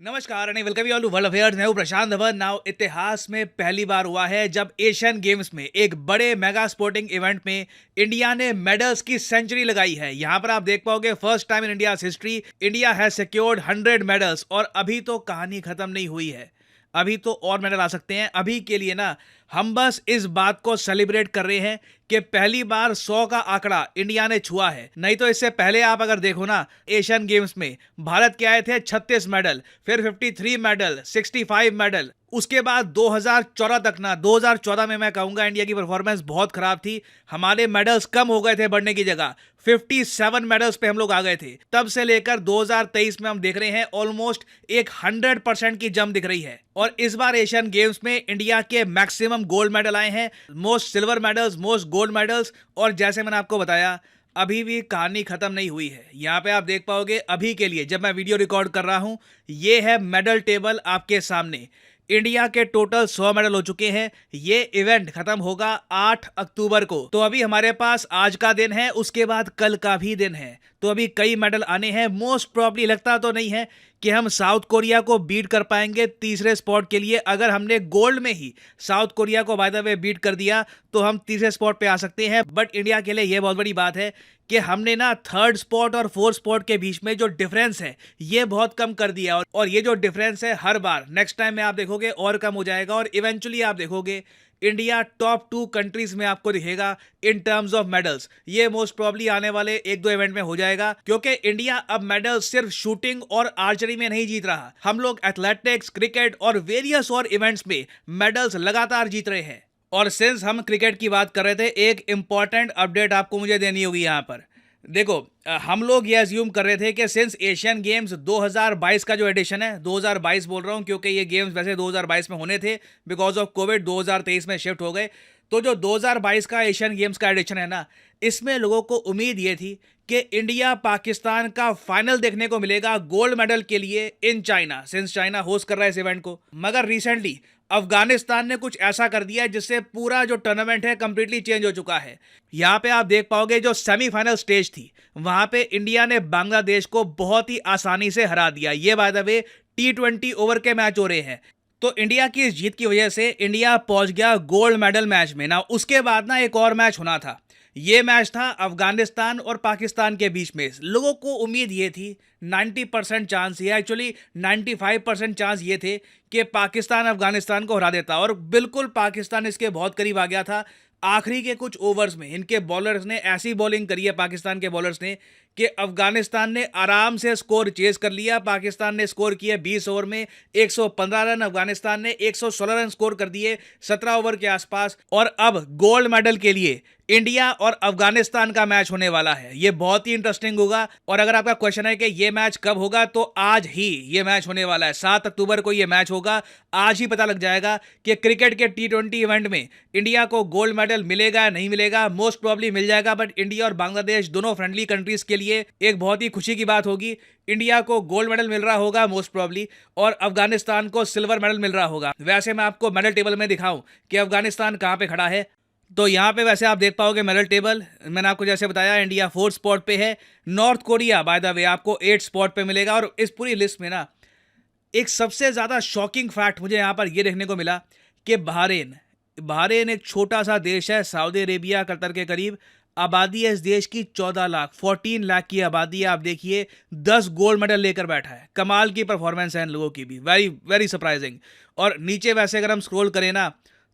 नमस्कार and welcome you all to world affairs. मैं हूं प्रशांत धवन। नाउ इतिहास में पहली बार हुआ है जब एशियन गेम्स में एक बड़े मेगा स्पोर्टिंग इवेंट में इंडिया ने मेडल्स की सेंचुरी लगाई है। यहां पर आप देख पाओगे first time in India history India has secured 100 medals. और अभी तो कहानी खत्म नहीं हुई है, अभी तो और मेडल आ सकते हैं। अभी के लिए ना हम बस इस बात को सेलिब्रेट कर रहे हैं कि पहली बार 100 का आंकड़ा इंडिया ने छुआ है। नहीं तो इससे पहले आप अगर देखो ना, एशियन गेम्स में भारत के आए थे 36 मेडल, फिर 53 मेडल, 65 मेडल। उसके बाद 2014 तक ना, 2014 में मैं कहूंगा इंडिया की परफॉर्मेंस बहुत खराब थी। हमारे मेडल्स कम हो गए थे बढ़ने की जगह, 57 मेडल्स पे हम लोग आ गए थे। तब से लेकर 2023 में हम देख रहे हैं ऑलमोस्ट एक 100% की जंप दिख रही है। और इस बार एशियन गेम्स में इंडिया के मैक्सिमम गोल्ड मेडल आए हैं, most silver medals, most gold medals. और जैसे मैंने आपको बताया, अभी भी कहानी खत्म नहीं हुई है। यहाँ पे आप देख पाओगे अभी के लिए जब मैं वीडियो रिकॉर्ड कर रहा हूं, ये है मेडल टेबल आपके सामने। इंडिया के टोटल 100 मेडल हो चुके हैं। ये इवेंट खत्म होगा 8 अक्टूबर को। तो अभी हमारे पास आज का दिन है, उसके बाद कल का भी दिन है। तो अभी कई मेडल आने हैं। मोस्ट प्रॉब्ली लगता तो नहीं है कि हम साउथ कोरिया को बीट कर पाएंगे तीसरे स्पॉट के लिए। अगर हमने गोल्ड में ही साउथ कोरिया को बाय द वे बीट कर दिया तो हम तीसरे स्पॉट पे आ सकते हैं। बट इंडिया के लिए यह बहुत बड़ी बात है कि हमने ना थर्ड स्पॉट और फोर्थ स्पॉट के बीच में जो डिफरेंस है ये बहुत कम कर दिया। और ये जो डिफरेंस है हर बार नेक्स्ट टाइम में आप देखोगे और कम हो जाएगा। और इवेंचुअली आप देखोगे इंडिया टॉप 2 कंट्रीज में आपको दिखेगा इन टर्म्स ऑफ मेडल्स। ये मोस्ट प्रॉब्ली आने वाले एक दो इवेंट में हो जाएगा, क्योंकि इंडिया अब मेडल सिर्फ शूटिंग और आर्चरी में नहीं जीत रहा। हम लोग एथलेटिक्स, क्रिकेट और वेरियस और इवेंट्स में मेडल्स लगातार जीत रहे हैं। और सिंस हम क्रिकेट की बात कर रहे थे, एक इंपॉर्टेंट अपडेट आपको मुझे देनी होगी यहाँ पर। देखो, हम लोग ये अज्यूम कर रहे थे कि सिंस एशियन गेम्स 2022 का जो एडिशन है, 2022 बोल रहा हूँ क्योंकि ये गेम्स वैसे 2022 में होने थे, बिकॉज ऑफ कोविड 2023 में शिफ्ट हो गए। तो जो 2022 का एशियन गेम्स का एडिशन है ना, इसमें लोगों को उम्मीद ये थी कि इंडिया पाकिस्तान का फाइनल देखने को मिलेगा गोल्ड मेडल के लिए in China, since China host कर रहा है इस इवेंट को। मगर रिसेंटली अफगानिस्तान ने कुछ ऐसा कर दिया है जिससे पूरा जो टूर्नामेंट है कंप्लीटली चेंज हो चुका है। यहाँ पे आप देख पाओगे जो सेमीफाइनल स्टेज थी, वहां पे इंडिया ने बांग्लादेश को बहुत ही आसानी से हरा दिया। ये by the way T20 over के मैच हो रहे हैं। तो इंडिया की इस जीत की वजह से इंडिया पहुंच गया गोल्ड मेडल मैच में ना। उसके बाद ना एक और मैच होना था। ये मैच था अफगानिस्तान और पाकिस्तान के बीच में। लोगों को उम्मीद ये थी, 90% चांस ये, एक्चुअली 95% चांस ये थे कि पाकिस्तान अफगानिस्तान को हरा देता। और बिल्कुल पाकिस्तान इसके बहुत करीब आ गया था। आखिरी के कुछ ओवर्स में इनके बॉलर्स ने ऐसी बॉलिंग करी है, पाकिस्तान के बॉलर्स ने, कि अफगानिस्तान ने आराम से स्कोर चेज कर लिया। पाकिस्तान ने स्कोर किए 20 ओवर में 115 रन, अफगानिस्तान ने 116 रन स्कोर कर दिए 17 ओवर के आसपास। और अब गोल्ड मेडल के लिए इंडिया और अफगानिस्तान का मैच होने वाला है। ये बहुत ही इंटरेस्टिंग होगा। और अगर आपका क्वेश्चन है कि ये मैच कब होगा, तो आज ही ये मैच होने वाला है। 7 अक्टूबर को ये मैच होगा। आज ही पता लग जाएगा कि क्रिकेट के T20 इवेंट में इंडिया को गोल्ड मेडल मिलेगा या नहीं मिलेगा। मोस्ट प्रॉब्ली मिल जाएगा, बट इंडिया और बांग्लादेश दोनों फ्रेंडली कंट्रीज के लिए एक बहुत ही खुशी की बात होगी। इंडिया को गोल्ड मेडल मिल रहा होगा मोस्ट प्रॉब्ली, और अफगानिस्तान को सिल्वर मेडल मिल रहा होगा। वैसे मैं आपको मेडल टेबल में दिखाऊं कि अफगानिस्तान कहां पे खड़ा है, तो यहाँ पे वैसे आप देख पाओगे मेडल टेबल। मैंने आपको जैसे बताया इंडिया 4th स्पॉट पे है। North Korea by the way आपको 8th स्पॉट पे मिलेगा। और इस पूरी लिस्ट में ना एक सबसे ज्यादा शॉकिंग फैक्ट मुझे यहाँ पर ये देखने को मिला कि बहरीन एक छोटा सा देश है, सऊदी अरेबिया, कतर के करीब। आबादी है इस देश की 14 लाख, 14 लाख की आबादी है। आप देखिए 10 गोल्ड मेडल लेकर बैठा है। कमाल की परफॉर्मेंस है इन लोगों की भी, वेरी वेरी सरप्राइजिंग। और नीचे वैसे अगर हम स्क्रॉल करें ना,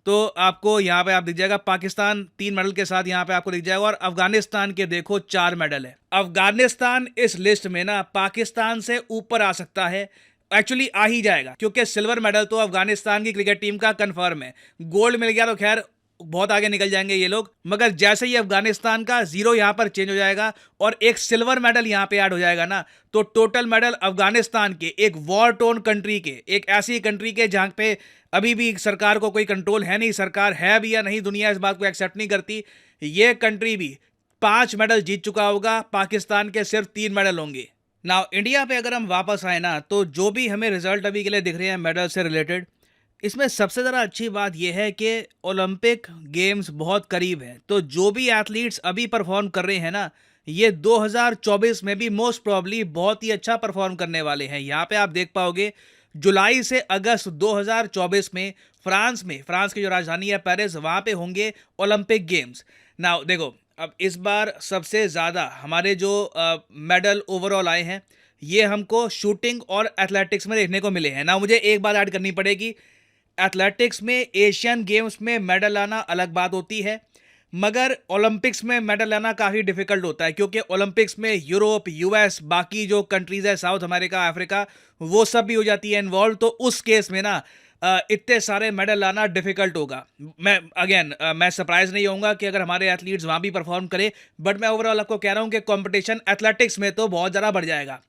तो आपको यहाँ पे आप दिख जाएगा पाकिस्तान 3 मेडल के साथ यहाँ पे आपको दिख जाएगा। और अफगानिस्तान के देखो 4 मेडल है। अफगानिस्तान इस लिस्ट में ना पाकिस्तान से ऊपर आ सकता है, एक्चुअली आ ही जाएगा, क्योंकि सिल्वर मेडल तो अफगानिस्तान की क्रिकेट टीम का कंफर्म है। गोल्ड मिल गया तो खैर बहुत आगे निकल जाएंगे ये लोग। मगर जैसे ही अफगानिस्तान का 0 यहां पर चेंज हो जाएगा और एक सिल्वर मेडल यहां पे ऐड हो जाएगा ना, तो टोटल मेडल अफगानिस्तान के, एक वॉर टोन कंट्री के, एक ऐसी कंट्री के जहां पे अभी भी सरकार को कोई कंट्रोल है नहीं, सरकार है भी या नहीं दुनिया इस बात को एक्सेप्ट नहीं करती, ये कंट्री भी 5 मेडल जीत चुका होगा। पाकिस्तान के सिर्फ 3 मेडल होंगे। नाउ इंडिया पे अगर हम वापस आए ना, तो जो भी हमें रिजल्ट अभी के लिए दिख रहे हैं मेडल से रिलेटेड, इसमें सबसे ज़्यादा अच्छी बात यह है कि ओलंपिक गेम्स बहुत करीब है। तो जो भी एथलीट्स अभी परफॉर्म कर रहे हैं ना, ये 2024 में भी मोस्ट प्रॉब्ली बहुत ही अच्छा परफॉर्म करने वाले हैं। यहाँ पे आप देख पाओगे जुलाई से अगस्त 2024 में फ्रांस की जो राजधानी है पेरिस, वहाँ पे होंगे ओलंपिक गेम्स। नाउ देखो, अब इस बार सबसे ज़्यादा हमारे जो मेडल ओवरऑल आए हैं, ये हमको शूटिंग और एथलेटिक्स में देखने को मिले हैं। ना मुझे एक बात ऐड करनी पड़ेगी, एथलेटिक्स में एशियन गेम्स में मेडल लाना अलग बात होती है, मगर ओलंपिक्स में मेडल लाना काफ़ी डिफिकल्ट होता है, क्योंकि ओलंपिक्स में यूरोप, यूएस, बाकी जो कंट्रीज है, साउथ अमेरिका, अफ्रीका, वो सब भी हो जाती है इन्वॉल्व। तो उस केस में ना इतने सारे मेडल लाना डिफिकल्ट होगा। मैं सरप्राइज नहीं होऊंगा कि अगर हमारे एथलीट्स वहाँ भी परफॉर्म करें, बट मैं ओवरऑल आपको कह रहा हूँ कि कंपटीशन एथलेटिक्स में तो बहुत ज़्यादा बढ़ जाएगा।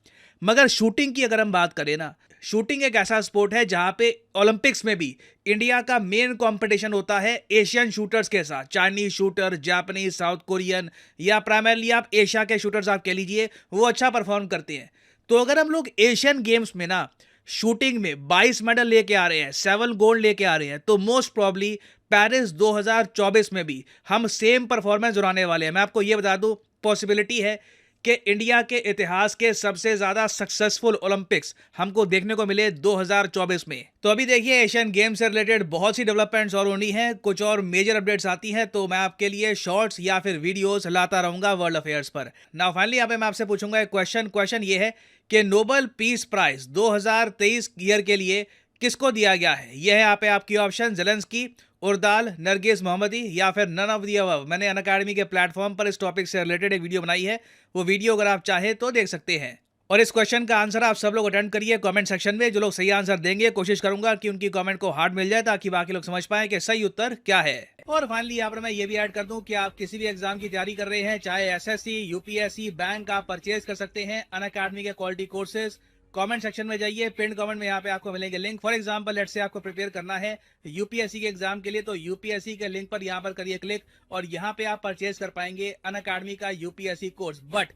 मगर शूटिंग की अगर हम बात करें ना, शूटिंग एक ऐसा स्पोर्ट है जहां पे ओलंपिक्स में भी इंडिया का मेन कंपटीशन होता है एशियन शूटर्स के साथ। Chinese shooter, Japanese, south Korean, या प्राइमरली आप एशिया के शूटर्स आप कह लीजिए, वो अच्छा परफॉर्म करते हैं। तो अगर हम लोग एशियन गेम्स में ना शूटिंग में 22 मेडल लेके आ रहे हैं, 7 गोल्ड लेके आ रहे हैं, तो मोस्ट प्रॉब्ली पेरिस 2024 में भी हम सेम परफॉर्मेंस दुहराने वाले हैं। मैं आपको ये बता दूं, पॉसिबिलिटी है कि इंडिया के इतिहास के सबसे ज्यादा सक्सेसफुल ओलंपिक्स हमको देखने को मिले 2024 में। तो अभी देखिए, एशियन गेम्स से रिलेटेड बहुत सी डेवलपमेंट्स और होनी है, कुछ और मेजर अपडेट्स आती हैं, तो मैं आपके लिए शॉर्ट्स या फिर वीडियोस लाता रहूंगा वर्ल्ड अफेयर्स पर। नाउ फाइनली यहाँ पे मैं आपसे पूछूंगा एक क्वेश्चन ये है कि नोबेल पीस प्राइज 2023 ईयर के लिए किसको दिया गया है? यह है यहाँ पे आपकी ऑप्शन, जेलेंस्की, उर्दाल, नरगिस मोहम्मदी, या फिर नन ऑफ द अबव। मैंने अनअकैडमी के प्लेटफॉर्म पर इस टॉपिक से रिलेटेड एक वीडियो बनाई है, वो वीडियो अगर आप चाहे तो देख सकते हैं। और इस क्वेश्चन का आंसर आप सब लोग अटेंड करिए कमेंट सेक्शन में। जो लोग सही आंसर देंगे, कोशिश करूंगा कि उनकी कमेंट को हार्ट मिल जाए, ताकि बाकी लोग समझ पाएं कि सही उत्तर क्या है। और फाइनली यहाँ पर मैं ये भी ऐड कर दूं कि आप किसी भी एग्जाम की तैयारी कर रहे हैं, चाहे एसएससी, यूपीएससी, बैंक, आप परचेज कर सकते हैं अनअकैडमी के क्वालिटी कोर्सेज। कमेंट सेक्शन में जाइए, पिन कमेंट में यहाँ पे आपको मिलेंगे link. For example let's say आपको प्रिपेयर करना है यूपीएससी के एग्जाम के लिए, तो यूपीएससी के लिंक पर यहाँ पर करिए क्लिक, और यहाँ पे आप परचेज कर पाएंगे अनअकैडमी का यूपीएससी कोर्स। बट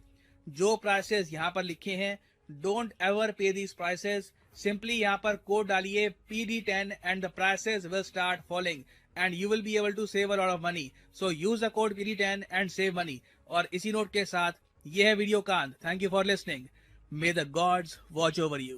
जो प्राइसेस यहाँ पर लिखे हैं, don't ever pay these prices. Simply यहाँ पर कोड डालिए PD10 and the prices will start following and you will be able to save a lot of money. So use the code PD10 and save money. और इसी note के साथ ये है video का अंत। Thank you for listening. May the gods watch over you.